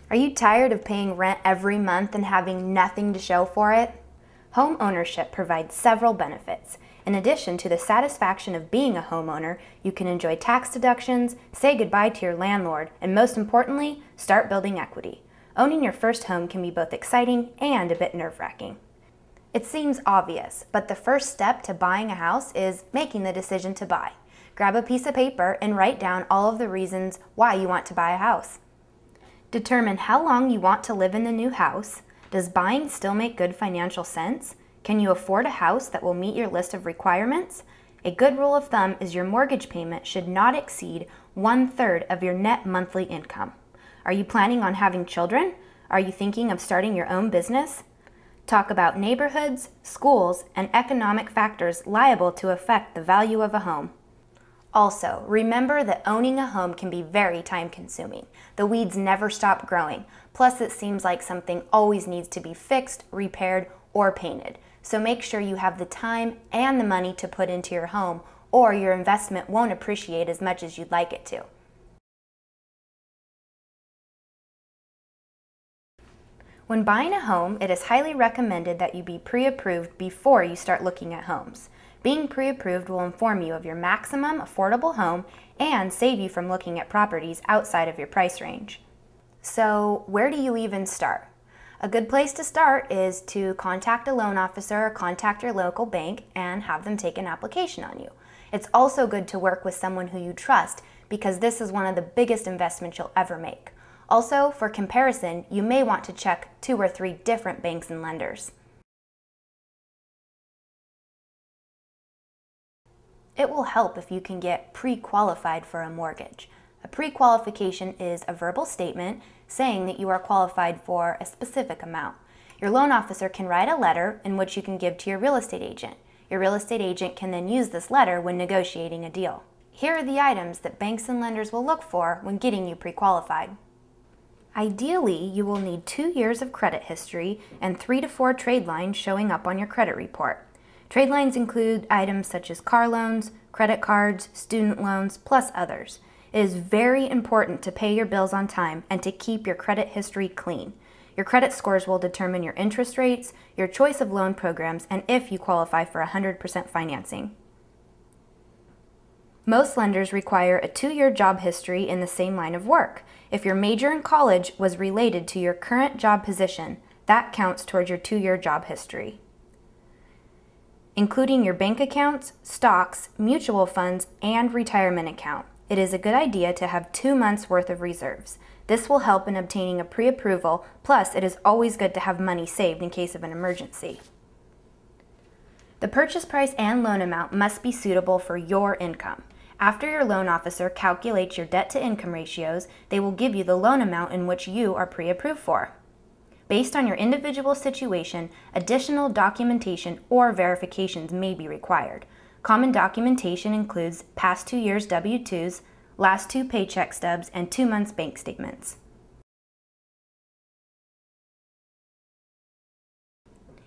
Are you tired of paying rent every month and having nothing to show for it? Home ownership provides several benefits. In addition to the satisfaction of being a homeowner, you can enjoy tax deductions, say goodbye to your landlord, and most importantly, start building equity. Owning your first home can be both exciting and a bit nerve-wracking. It seems obvious, but the first step to buying a house is making the decision to buy. Grab a piece of paper and write down all of the reasons why you want to buy a house. Determine how long you want to live in the new house. Does buying still make good financial sense? Can you afford a house that will meet your list of requirements? A good rule of thumb is your mortgage payment should not exceed 1/3 of your net monthly income. Are you planning on having children? Are you thinking of starting your own business? Talk about neighborhoods, schools, and economic factors liable to affect the value of a home. Also, remember that owning a home can be very time-consuming. The weeds never stop growing. Plus, it seems like something always needs to be fixed, repaired, or painted. So make sure you have the time and the money to put into your home, or your investment won't appreciate as much as you'd like it to. When buying a home, it is highly recommended that you be pre-approved before you start looking at homes. Being pre-approved will inform you of your maximum affordable home and save you from looking at properties outside of your price range. So, where do you even start? A good place to start is to contact a loan officer or contact your local bank and have them take an application on you. It's also good to work with someone who you trust because this is one of the biggest investments you'll ever make. Also, for comparison, you may want to check 2 or 3 different banks and lenders. It will help if you can get pre-qualified for a mortgage. A pre-qualification is a verbal statement saying that you are qualified for a specific amount. Your loan officer can write a letter in which you can give to your real estate agent. Your real estate agent can then use this letter when negotiating a deal. Here are the items that banks and lenders will look for when getting you pre-qualified. Ideally, you will need 2 years of credit history and 3 to 4 trade lines showing up on your credit report. Trade lines include items such as car loans, credit cards, student loans, plus others. It is very important to pay your bills on time and to keep your credit history clean. Your credit scores will determine your interest rates, your choice of loan programs, and if you qualify for 100% financing. Most lenders require a 2-year job history in the same line of work. If your major in college was related to your current job position, that counts towards your 2-year job history, including your bank accounts, stocks, mutual funds, and retirement account. It is a good idea to have 2 months' worth of reserves. This will help in obtaining a pre-approval, plus it is always good to have money saved in case of an emergency. The purchase price and loan amount must be suitable for your income. After your loan officer calculates your debt-to-income ratios, they will give you the loan amount in which you are pre-approved for. Based on your individual situation, additional documentation or verifications may be required. Common documentation includes past 2 years W-2s, last 2 paycheck stubs, and 2 months bank statements.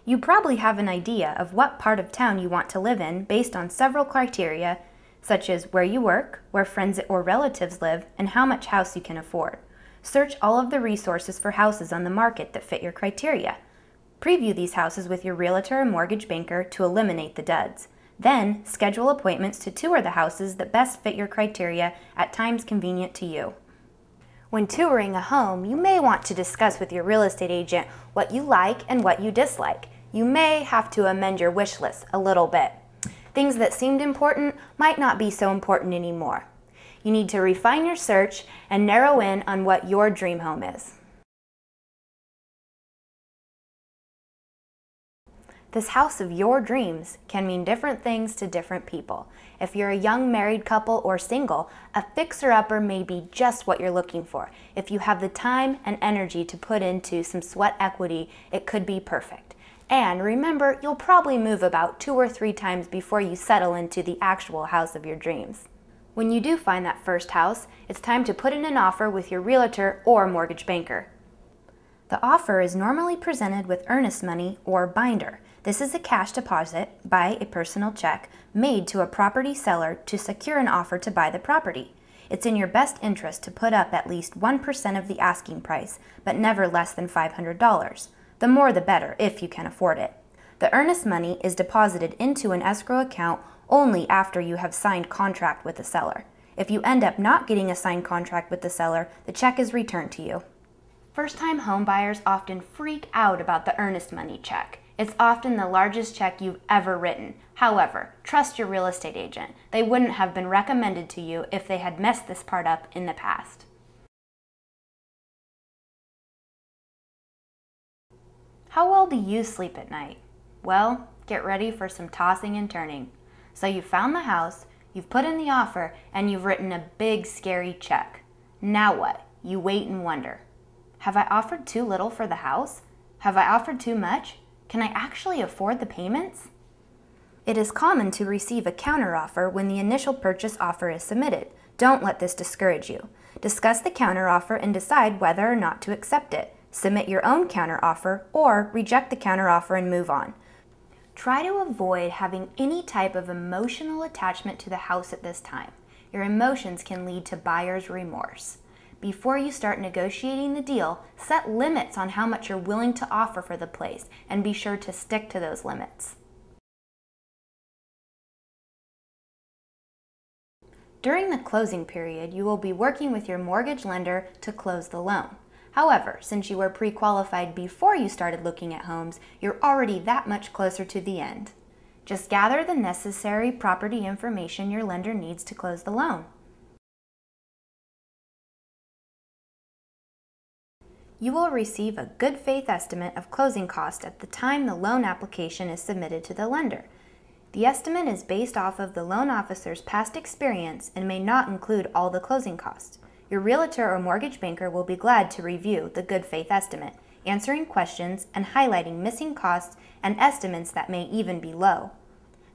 You probably have an idea of what part of town you want to live in based on several criteria, such as where you work, where friends or relatives live, and how much house you can afford. Search all of the resources for houses on the market that fit your criteria. Preview these houses with your realtor or mortgage banker to eliminate the duds. Then, schedule appointments to tour the houses that best fit your criteria at times convenient to you. When touring a home, you may want to discuss with your real estate agent what you like and what you dislike. You may have to amend your wish list a little bit. Things that seemed important might not be so important anymore. You need to refine your search and narrow in on what your dream home is. This house of your dreams can mean different things to different people. If you're a young married couple or single, a fixer-upper may be just what you're looking for. If you have the time and energy to put into some sweat equity, it could be perfect. And remember, you'll probably move about 2 or 3 times before you settle into the actual house of your dreams. When you do find that first house, it's time to put in an offer with your realtor or mortgage banker. The offer is normally presented with earnest money or binder. This is a cash deposit by a personal check made to a property seller to secure an offer to buy the property. It's in your best interest to put up at least 1% of the asking price, but never less than $500. The more the better, if you can afford it. The earnest money is deposited into an escrow account only after you have signed contract with the seller. If you end up not getting a signed contract with the seller, the check is returned to you. First-time home buyers often freak out about the earnest money check. It's often the largest check you've ever written. However, trust your real estate agent. They wouldn't have been recommended to you if they had messed this part up in the past. How well do you sleep at night? Well, get ready for some tossing and turning. So you found the house, you've put in the offer, and you've written a big, scary check. Now what? You wait and wonder. Have I offered too little for the house? Have I offered too much? Can I actually afford the payments? It is common to receive a counteroffer when the initial purchase offer is submitted. Don't let this discourage you. Discuss the counteroffer and decide whether or not to accept it. Submit your own counteroffer or reject the counteroffer and move on. Try to avoid having any type of emotional attachment to the house at this time. Your emotions can lead to buyer's remorse. Before you start negotiating the deal, set limits on how much you're willing to offer for the place and be sure to stick to those limits. During the closing period, you will be working with your mortgage lender to close the loan. However, since you were pre-qualified before you started looking at homes, you're already that much closer to the end. Just gather the necessary property information your lender needs to close the loan. You will receive a good faith estimate of closing costs at the time the loan application is submitted to the lender. The estimate is based off of the loan officer's past experience and may not include all the closing costs. Your realtor or mortgage banker will be glad to review the good faith estimate, answering questions and highlighting missing costs and estimates that may even be low.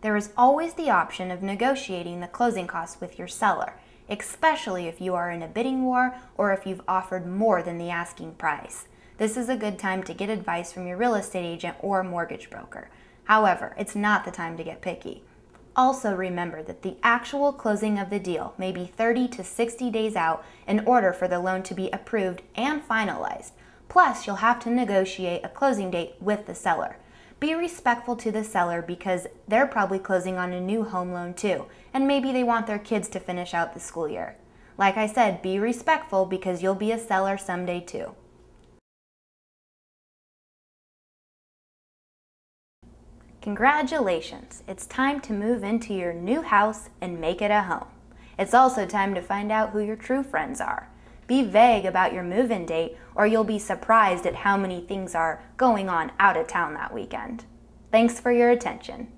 There is always the option of negotiating the closing costs with your seller, especially if you are in a bidding war or if you've offered more than the asking price. This is a good time to get advice from your real estate agent or mortgage broker. However, it's not the time to get picky. Also remember that the actual closing of the deal may be 30 to 60 days out in order for the loan to be approved and finalized. Plus, you'll have to negotiate a closing date with the seller. Be respectful to the seller because they're probably closing on a new home loan too, and maybe they want their kids to finish out the school year. Like I said, be respectful because you'll be a seller someday too. Congratulations! It's time to move into your new house and make it a home. It's also time to find out who your true friends are. Be vague about your move-in date or you'll be surprised at how many things are going on out of town that weekend. Thanks for your attention.